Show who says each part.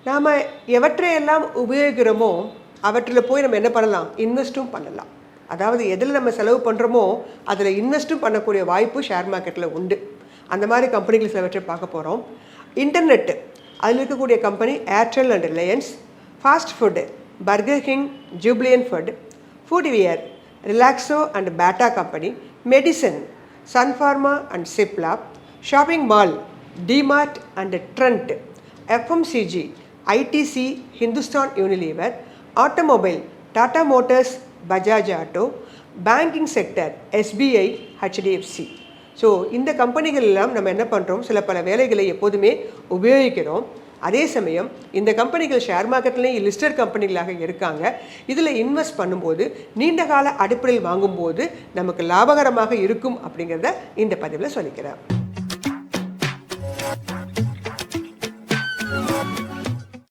Speaker 1: நாம் எவற்றையெல்லாம் உபயோகிக்கிறோமோ அவற்றில் போய் நம்ம என்ன பண்ணலாம், இன்வெஸ்ட்டும் பண்ணலாம். அதாவது எதில் நம்ம செலவு பண்ணுறோமோ அதில் இன்வெஸ்ட்டும் பண்ணக்கூடிய வாய்ப்பு ஷேர் மார்க்கெட்டில் உண்டு. அந்த மாதிரி கம்பெனிகள் சிலவற்றை பார்க்க போகிறோம். இன்டர்நெட்டு, அதில் இருக்கக்கூடிய company Airtel and Reliance. Fast food, Burger King, Jubilant food. Footwear, Relaxo and Bata company. Medicine, Sun Pharma and Cipla. Shopping mall, DMart and Trent. FMCG, ITC, Hindustan Unilever. Automobile, Tata Motors, Bajaj Auto. Banking sector, SBI, HDFC. So இந்த கம்பெனிகள் எல்லாம் நம்ம என்ன பண்ணுறோம், சில பல வேலைகளை எப்போதுமே உபயோகிக்கிறோம். அதே சமயம் இந்த கம்பெனிகள் ஷேர் மார்க்கெட்லேயும் லிஸ்டட் கம்பெனிகளாக இருக்காங்க. இதில் இன்வெஸ்ட் பண்ணும்போது நீண்ட கால அடிப்படையில் வாங்கும்போது நமக்கு லாபகரமாக இருக்கும் அப்படிங்கிறத இந்த பதிவில் சொல்லிக்கிறேன்.